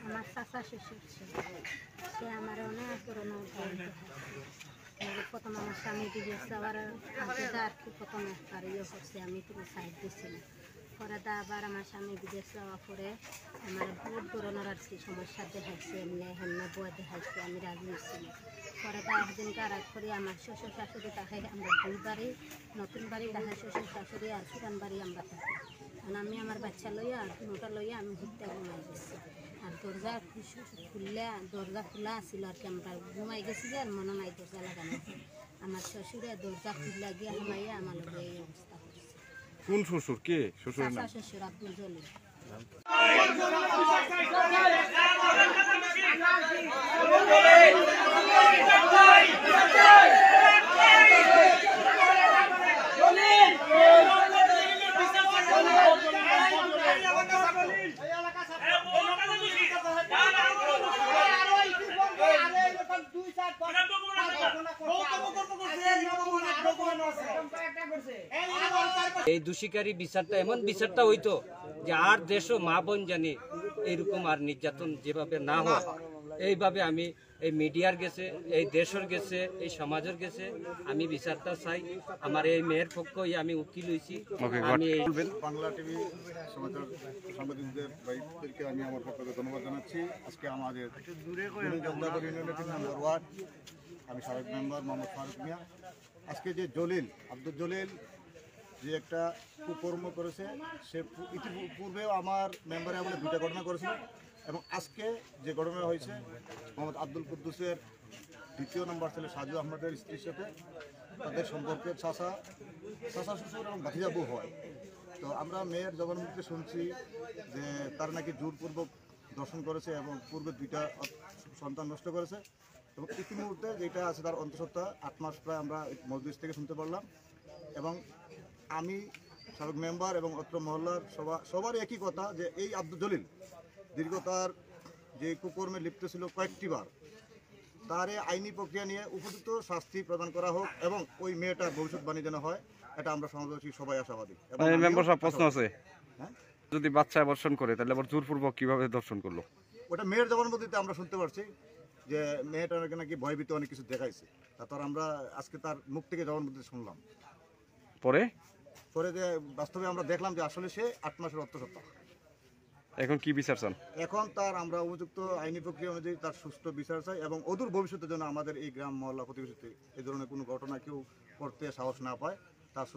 আমার চাচা শ্বশুর ছিল, সে আমার অনেক পুরোনো প্রথম আমার স্বামী দিয়েছে, আবার আর কি প্রথম একবার ইয়ে করছে, আমি পুরো সাইড দিয়েছিলাম। পরে আবার আমার স্বামী বিদেশ যাওয়া পরে আমার বহুত ধরনের আর কি সমস্যা দেখাইছে, এমনি হেমনে বয় দেখাইছে, আমি রাজি হয়েছিল। পরে একদিন কারাগ করে আমার শ্বশুর শাশুড়ি তাকে আমরা দুই বাড়ি, নতুন বাড়ি তাকে শ্বশুর শাশুড়ি আর পুরান বাড়ি আমরা থাকি। কারণ আমি আমার বাচ্চা লইয়া দুটা লইয়া আমি ঘুরতে ঘুমাই গেছি, আর দরজা খোলা আসছিল আর কি, আমরা ঘুমাই গেছি যে আর মনে নাই দরজা লাগানো। আমার শ্বশুরে দরজা খুললা গিয়ে হামাইয়া আমার লোক এই অবস্থা করছে। কোন শ্বশুর? কে শ্বশুরের নাম? শ্বশুর আব্দুল জলিল। এই দোষীকারী বিচারটা এমন বিচারটা হইতো যে আর দেশও মা বোন জানি এইরকম আর নির্যাতন যেভাবে না হয়, এইভাবে আমি এই মিডিয়ার গেছে, এই দেশের গেছে, এই সমাজের গেছে আমি বিচারটা চাই। আমার এই মেয়ের পক্ষে আমি উকিল হয়েছি। আমি বাংলা টিভি সমাচার সাংবাদিকদের ভাইদেরকে আমি আমার পক্ষ থেকে ধন্যবাদ জানাচ্ছি। আজকে আমাদের জগদাগর ইউনিয়নের 3 নম্বর ওয়ার্ড, আমি সাবেক মেম্বার মোহাম্মদ ফারুক মিয়া। আজকে যে আব্দুল জলিল যে একটা কুকর্ম করেছে, সে ইতিপূর্বেও আমার মেম্বারে আমলে 2টা ঘটনা করেছিল, এবং আজকে যে ঘটনা হয়েছে মোহাম্মদ আব্দুল কুদ্দুসের 2য় নম্বর ছেলে সাজু আহমেদের স্ত্রীর সাথে তাদের সম্পর্কে চাচা শ্বশুর এবং ভাতিজা বউ হয়। তো আমরা মেয়ের জবানবন্দিতে শুনছি যে তার নাকি জোরপূর্বক দর্শন করেছে এবং পূর্বে 2টা সন্তান নষ্ট করেছে, এবং ইতিমুহূর্তে যেটা আছে তার অন্তঃসত্ত্বা 8 মাস প্রায় আমরা মজলিস থেকে শুনতে পারলাম। এবং আমি সাবেক মেম্বার এবং অত্র মহল্লার সবারই একই কথা যে এই আব্দুল জলিল দীর্ঘ তার যে কুকর্মে লিপ্ত ছিল কয়েকটি বার, তার আইনি প্রক্রিয়া নিয়ে উপযুক্ত শাস্তি প্রদান করা হোক এবং ওই মেয়েটার ভবিষ্যৎবাণী যেন হয়, এটা আমরা সমাজবাসী সবাই আশাবাদী। প্রশ্ন আছে, যদি বাচ্চা ধর্ষণ করে তাহলে আবার জোরপূর্বক কিভাবে ধর্ষণ করলো? ওটা মেয়ের জবানবন্দিতে আমরা শুনতে পারছি যে মেয়েটাকে নাকি ভয়ভীত অনেক কিছু দেখাইছে, তারপর আমরা আজকে তার মুখ থেকে জবানবন্দিতে শুনলাম। পরে যে বাস্তবে আমরা দেখলাম যে আসলে সে 8 মাসের অন্তঃসত্ত্বা। এখন কি বিচার চান? এখন তার আমরা উপযুক্ত আইনি প্রক্রিয়া অনুযায়ী তার সুষ্ঠু বিচার চাই, এবং অদূর ভবিষ্যতের জন্য আমাদের এই গ্রাম মহল্লা প্রতিবেশীতে এই ধরনের কোনো ঘটনা কেউ করতে সাহস না পায়, তার